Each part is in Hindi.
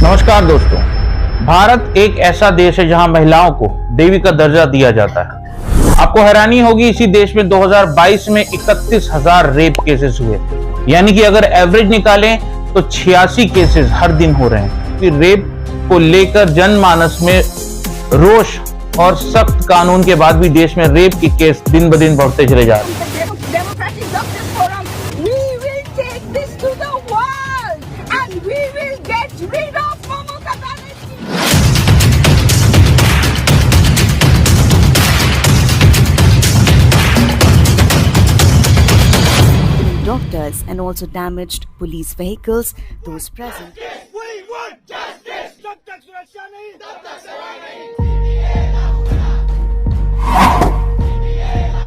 नमस्कार दोस्तों, भारत एक ऐसा देश है जहां महिलाओं को देवी का दर्जा दिया जाता है। आपको हैरानी होगी, इसी देश में 2022 में 31,000 रेप केसेस हुए, यानी कि अगर एवरेज निकालें तो 86 केसेस हर दिन हो रहे हैं। कि रेप को लेकर जनमानस में रोष और सख्त कानून के बाद भी देश में रेप के केस दिन ब दिन बढ़ते चले जा रहे हैं। Doctors and also damaged police vehicles. Those present. We want justice. जब तक सुरक्षा नहीं, तब तक सेवा नहीं।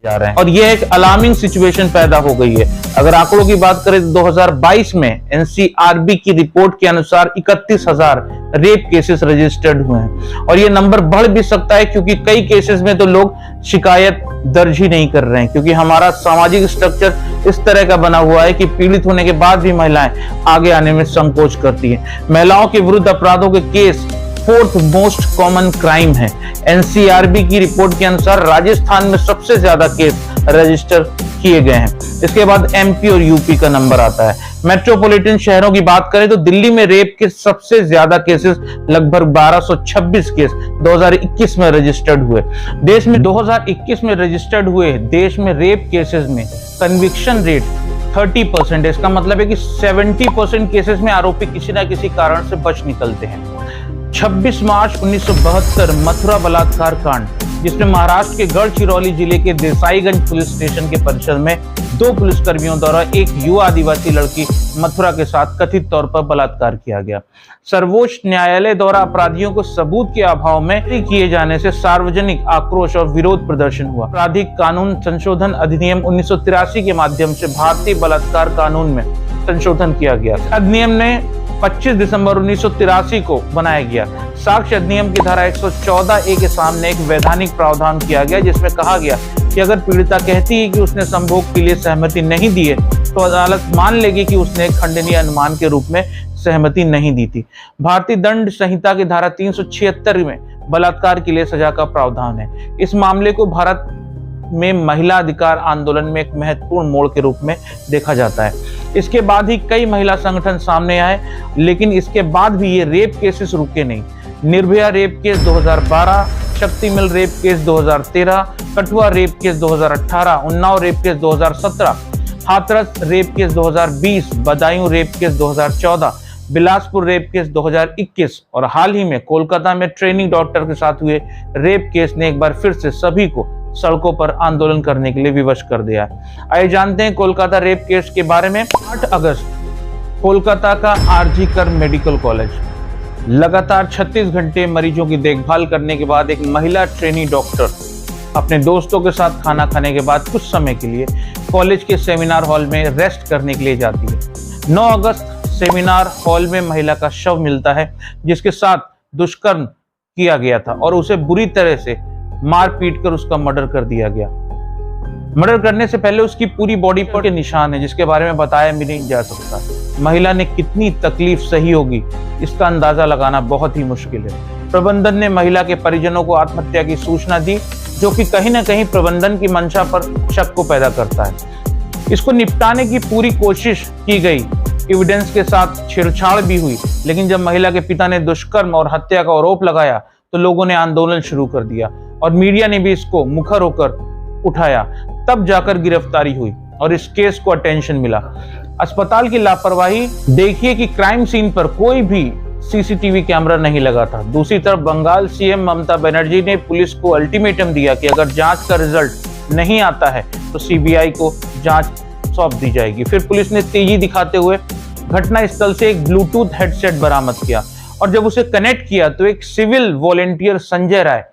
जा रहे हैं और ये एक अलार्मिंग सिचुएशन पैदा हो गई है। अगर आंकड़ों की बात करें तो 2022 में एनसीआरबी की रिपोर्ट के अनुसार 31,000 रेप केसेस रजिस्टर्ड हुए हैं और ये नंबर बढ़ भी सकता है, क्योंकि कई केसेस में तो लोग शिकायत दर्ज ही नहीं कर रहे हैं, क्योंकि हमारा सामाजिक स्ट्रक्चर इस तरह का बना हुआ है कि पीड़ित होने के बाद भी महिलाएं आगे आने में संकोच करती हैं। महिलाओं के विरुद्ध अपराधों के case 4th most common crime है। एनसीआरबी की रिपोर्ट के अनुसार राजस्थान में सबसे ज्यादा केस रजिस्टर किए गए हैं। इसके बाद एमपी और यूपी का नंबर आता है। मेट्रोपॉलिटन शहरों की बात करें तो दिल्ली में रेप के सबसे ज्यादा केसेस लगभग 1226 केस 2021 में रजिस्टर्ड हुए। देश में 2021 में रजिस्टर्ड हुए देश में रेप केसेस में कन्विक्शन रेट 30% है। इसका मतलब है कि 70% केसेस में आरोपी किसी ना किसी कारण से बच निकलते हैं। 26 मार्च 1972 मथुरा बलात्कार कांड, जिसमें महाराष्ट्र के गढ़चिरौली जिले के देसाईगंज पुलिस स्टेशन के परिसर में 2 पुलिसकर्मियों द्वारा एक युवा आदिवासी लड़की मथुरा के साथ कथित तौर पर बलात्कार किया गया। सर्वोच्च न्यायालय द्वारा अपराधियों को सबूत के अभाव में किए जाने से सार्वजनिक आक्रोश और विरोध प्रदर्शन हुआ। आपराधिक कानून संशोधन अधिनियम 1983 के माध्यम से भारतीय बलात्कार कानून में संशोधन किया गया। अधिनियम ने 25 दिसंबर 1983 को बनाया गया। साक्ष्य अधिनियम की धारा 114A के सामने एक वैधानिक प्रावधान किया गया, जिसमें कहा गया कि अगर पीड़िता कहती है कि उसने संभोग के लिए सहमति नहीं दी है तो अदालत मान लेगी कि उसने खंडनीय अनुमान के रूप में सहमति नहीं दी थी। भारतीय दंड संहिता की धारा 376 में बलात्कार के लिए सजा का प्रावधान है। इस मामले को भारत में महिला अधिकार आंदोलन में एक महत्वपूर्ण मोड़ के रूप में देखा जाता है। इसके बाद ही कई महिला संगठन सामने आए, लेकिन इसके बाद भी ये रेप केसेस रुके नहीं। Nirbhaya rape case 2012, Shakti mill rape case 2013, Kathua rape case 2018, Unnao rape case 2017, Hathras rape case 2020, Badaun rape case 2014, Bilaspur rape case 2021 और हाल ही में कोलकाता में ट्रेनिंग डॉक्टर के साथ हुए रेप केस ने एक बार फिर से सभी को सड़कों पर आंदोलन करने के लिए विवश कर दिया है। आइए जानते हैं कोलकाता रेप केस के बारे में। 8 अगस्त कोलकाता का आरजी कर मेडिकल कॉलेज लगातार 36 घंटे मरीजों की देखभाल करने के बाद एक महिला ट्रेनी डॉक्टर अपने दोस्तों के साथ खाना खाने के बाद कुछ समय के लिए कॉलेज के सेमिनार हॉल में रेस्ट करने के लिए जाती है। 9 अगस्त सेमिनार हॉल में महिला का शव मिलता है, जिसके साथ दुष्कर्म किया गया था और उसे बुरी तरह से मार पीट कर उसका मर्डर कर दिया गया। मर्डर करने से पहले उसकी पूरी बॉडी पर के निशान है, जिसके बारे में बताया भी नहीं जा सकता। महिला ने कितनी तकलीफ सही होगी, इसका अंदाजा लगाना बहुत ही मुश्किल है। प्रबंधन ने महिला के परिजनों को आत्महत्या की सूचना दी, जो कि कहीं ना कहीं प्रबंधन की मंशा पर शक को पैदा करता है। इसको निपटाने की पूरी कोशिश की गई, एविडेंस के साथ छेड़छाड़ भी हुई, लेकिन जब महिला के पिता ने दुष्कर्म और हत्या का आरोप लगाया तो लोगों ने आंदोलन शुरू कर दिया और मीडिया ने भी इसको मुखर होकर उठाया। तब जाकर गिरफ्तारी हुई और इस केस को अटेंशन मिला। अस्पताल की लापरवाही देखिए कि क्राइम सीन पर कोई भी सीसीटीवी कैमरा नहीं लगा था। दूसरी तरफ बंगाल सीएम ममता बनर्जी ने पुलिस को अल्टीमेटम दिया कि अगर जांच का रिजल्ट नहीं आता है तो सीबीआई को जांच सौंप दी जाएगी। फिर पुलिस ने तेजी दिखाते हुए घटनास्थल से एक ब्लूटूथ हेडसेट बरामद किया और जब उसे कनेक्ट किया तो एक सिविल वॉलेंटियर संजय राय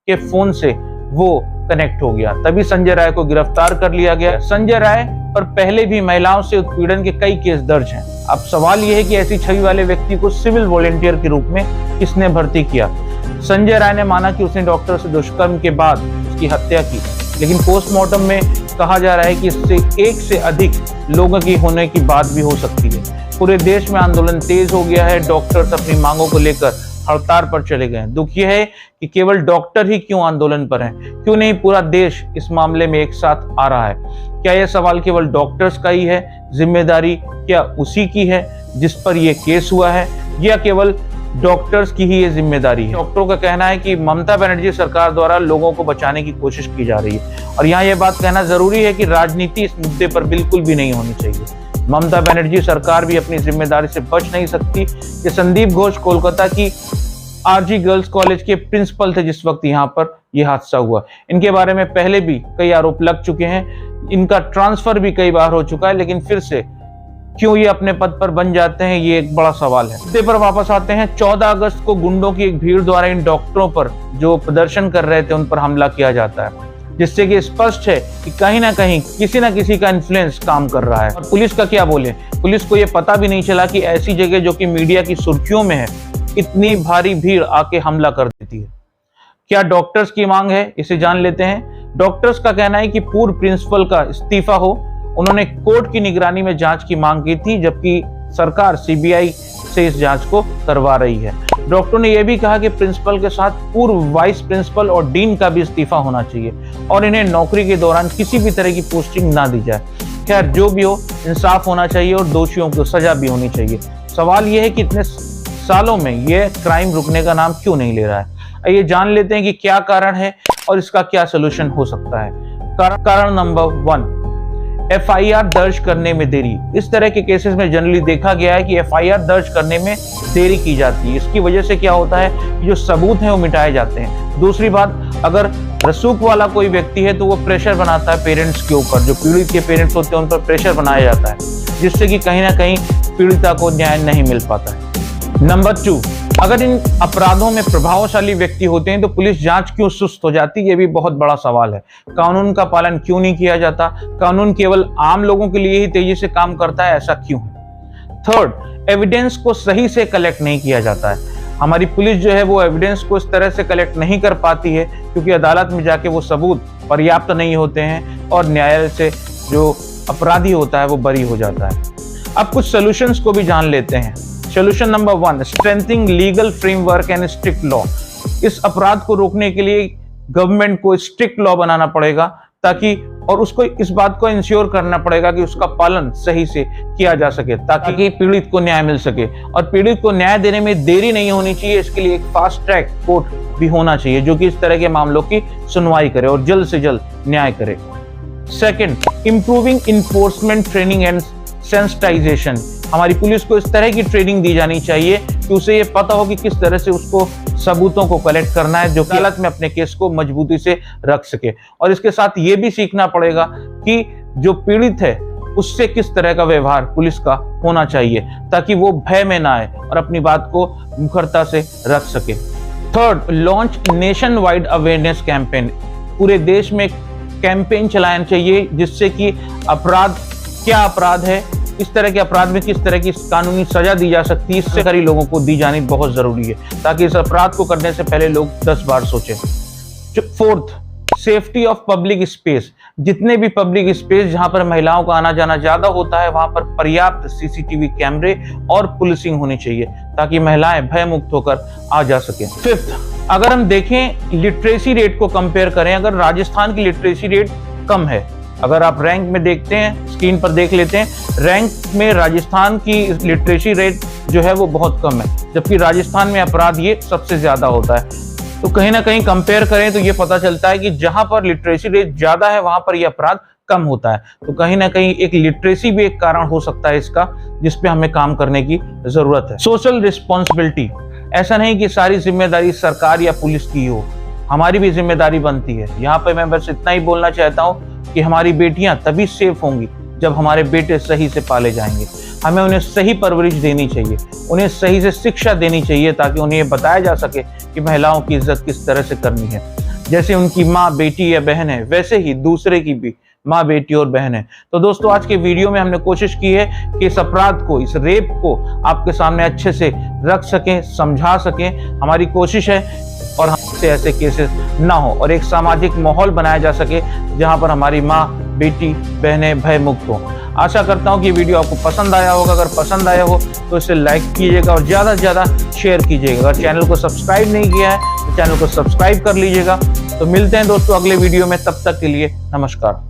के फोन से वो कनेक्ट हो गया। तभी संजय राय को गिरफ्तार कर लिया गया। संजय राय पर पहले भी महिलाओं से उत्पीड़न के कई केस दर्ज हैं। अब सवाल यह है कि ऐसी छवि वाले व्यक्ति को सिविल वॉलेंटियर के रूप में किसने भर्ती किया। संजय राय ने माना कि उसने डॉक्टर से दुष्कर्म के बाद उसकी हत्या की, लेकिन पोस्टमार्टम में कहा जा रहा है कि इससे एक से अधिक लोगों की होने की बात भी हो सकती है। पूरे देश में आंदोलन तेज हो गया है। डॉक्टर्स अपनी मांगों को लेकर हड़ताल पर चले गए। दुख यह है कि केवल डॉक्टर ही क्यों आंदोलन पर हैं, क्यों नहीं पूरा देश इस मामले में एक साथ आ रहा है। क्या यह सवाल केवल डॉक्टर्स का ही है? जिम्मेदारी क्या उसी की है जिस पर यह केस हुआ है, या केवल डॉक्टर्स की ही ये जिम्मेदारी है? डॉक्टरों का कहना है कि ममता बनर्जी सरकार द्वारा लोगों को बचाने की कोशिश की जा रही है, और यहाँ यह बात कहना जरूरी है कि राजनीति इस मुद्दे पर बिल्कुल भी नहीं होनी चाहिए। ममता बनर्जी सरकार भी अपनी जिम्मेदारी से बच नहीं सकती। कि संदीप घोष कोलकाता की आरजी गर्ल्स कॉलेज के प्रिंसिपल थे जिस वक्त यहाँ पर यह हादसा हुआ। इनके बारे में पहले भी कई आरोप लग चुके हैं, इनका ट्रांसफर भी कई बार हो चुका है, लेकिन फिर से क्यों ये अपने पद पर बन जाते हैं, ये एक बड़ा सवाल है। मुद्दे पर वापस आते हैं। 14 अगस्त को गुंडों की एक भीड़ द्वारा इन डॉक्टरों पर जो प्रदर्शन कर रहे थे उन पर हमला किया जाता है, जिससे कि स्पष्ट है कि कहीं ना कहीं किसी ना किसी का इन्फ्लुएंस काम कर रहा है। और पुलिस का क्या बोले, पुलिस को यह पता भी नहीं चला कि ऐसी जगह जो कि मीडिया की सुर्खियों में है, इतनी भारी भीड़ आके हमला कर देती है। क्या डॉक्टर्स की मांग है, इसे जान लेते हैं। डॉक्टर्स का कहना है कि पूर्व प्रिंसिपल का इस्तीफा हो। उन्होंने कोर्ट की निगरानी में जांच की मांग की थी, जबकि सरकार सीबीआई से इस जांच को करवा रही है। डॉक्टरों ने यह भी कहा कि प्रिंसिपल के साथ पूर्व वाइस प्रिंसिपल और डीन का भी इस्तीफा होना चाहिए, और इन्हें नौकरी के दौरान किसी भी तरह की पोस्टिंग ना दी जाए। खैर, जो भी हो, इंसाफ होना चाहिए और दोषियों को सजा भी होनी चाहिए। सवाल यह है कि इतने सालों में यह क्राइम रुकने का नाम क्यों नहीं ले रहा है। आइए जान लेते हैं कि क्या कारण है और इसका क्या सोल्यूशन हो सकता है। कारण नंबर 1, एफआईआर दर्ज करने में देरी। इस तरह के केसेस में जनरली देखा गया है कि एफआईआर दर्ज करने में देरी की जाती है। इसकी वजह से क्या होता है कि जो सबूत हैं वो मिटाए जाते हैं। दूसरी बात, अगर रसूख वाला कोई व्यक्ति है तो वो प्रेशर बनाता है पेरेंट्स के ऊपर, जो पीड़ित के पेरेंट्स होते हैं उन पर प्रेशर बनाया जाता है, जिससे कि कहीं ना कहीं पीड़िता को न्याय नहीं मिल पाता है। नंबर 2, अगर इन अपराधों में प्रभावशाली व्यक्ति होते हैं तो पुलिस जांच क्यों सुस्त हो जाती है, ये भी बहुत बड़ा सवाल है। कानून का पालन क्यों नहीं किया जाता? कानून केवल आम लोगों के लिए ही तेजी से काम करता है, ऐसा क्यों है? 3rd, एविडेंस को सही से कलेक्ट नहीं किया जाता है। हमारी पुलिस जो है वो एविडेंस को इस तरह से कलेक्ट नहीं कर पाती है क्योंकि अदालत में जाके वो सबूत पर्याप्त नहीं होते हैं और न्यायालय से जो अपराधी होता है वो बरी हो जाता है। अब कुछ सॉल्यूशंस को भी जान लेते हैं। Solution number 1, strengthening legal framework and strict law. इस अपराध को रोकने के लिए गवर्नमेंट को स्ट्रिक्ट लॉ बनाना पड़ेगा, ताकि और उसको इस बात को इंश्योर करना पड़ेगा कि उसका पालन सही से किया जा सके, ताकि पीड़ित को न्याय मिल सके। और पीड़ित को न्याय देने में देरी नहीं होनी चाहिए। इसके लिए एक फास्ट ट्रैक कोर्ट भी होना चाहिए जो कि इस तरह के मामलों की सुनवाई करे और जल्द से जल्द न्याय करे। Second, improving enforcement training and sensitization. हमारी पुलिस को इस तरह की ट्रेनिंग दी जानी चाहिए कि उसे ये पता हो कि किस तरह से उसको सबूतों को कलेक्ट करना है, जो अदालत में अपने केस को मजबूती से रख सके। और इसके साथ ये भी सीखना पड़ेगा कि जो पीड़ित है उससे किस तरह का व्यवहार पुलिस का होना चाहिए, ताकि वो भय में ना आए और अपनी बात को मुखरता से रख सके। 3rd, launch nation wide awareness campaign. पूरे देश में कैंपेन चलाना चाहिए जिससे कि अपराध क्या अपराध है, इस तरह के अपराध में किस तरह की कानूनी सजा दी जा सकती है, इससे कई लोगों को दी जानी बहुत जरूरी है, ताकि इस अपराध को करने से पहले लोग 10 बार सोचें। 4th, safety of public space. जितने भी पब्लिक स्पेस जहां पर महिलाओं का आना जाना ज्यादा होता है वहां पर पर्याप्त सीसीटीवी कैमरे और पुलिसिंग होनी चाहिए, ताकि महिलाएं भय मुक्त होकर आ जा सके। 5th, अगर हम देखें लिटरेसी रेट को कंपेयर करें, अगर राजस्थान की लिटरेसी रेट कम है, अगर आप रैंक में देखते हैं, स्क्रीन पर देख लेते हैं, रैंक में राजस्थान की लिटरेसी रेट जो है वो बहुत कम है, जबकि राजस्थान में अपराध ये सबसे ज्यादा होता है। तो कहीं ना कहीं कंपेयर करें तो ये पता चलता है कि जहां पर लिटरेसी रेट ज्यादा है वहां पर ये अपराध कम होता है। तो कहीं ना कहीं एक लिटरेसी भी एक कारण हो सकता है इसका, जिसपे हमें काम करने की जरूरत है। Social responsibility. ऐसा नहीं कि सारी जिम्मेदारी सरकार या पुलिस की हो, हमारी भी जिम्मेदारी बनती है। यहाँ पे मैं बस इतना ही बोलना चाहता हूँ कि हमारी बेटियां तभी सेफ होंगी जब हमारे बेटे सही से पाले जाएंगे। हमें उन्हें सही परवरिश देनी चाहिए, उन्हें सही से शिक्षा देनी चाहिए, ताकि उन्हें ये बताया जा सके कि महिलाओं की इज्जत किस तरह से करनी है। जैसे उनकी माँ, बेटी या बहन है, वैसे ही दूसरे की भी माँ, बेटी और बहन है। तो दोस्तों, आज के वीडियो में हमने कोशिश की है कि इस अपराध को, इस रेप को आपके सामने अच्छे से रख सकें, समझा सकें। हमारी कोशिश है और हमसे ऐसे केसेस ना हो और एक सामाजिक माहौल बनाया जा सके जहां पर हमारी माँ, बेटी, बहनें भय मुक्त हो। आशा करता हूं कि वीडियो आपको पसंद आया होगा। अगर पसंद आया हो तो इसे लाइक कीजिएगा और ज्यादा से ज्यादा शेयर कीजिएगा। अगर चैनल को सब्सक्राइब नहीं किया है तो चैनल को सब्सक्राइब कर लीजिएगा। तो मिलते हैं दोस्तों अगले वीडियो में, तब तक के लिए नमस्कार।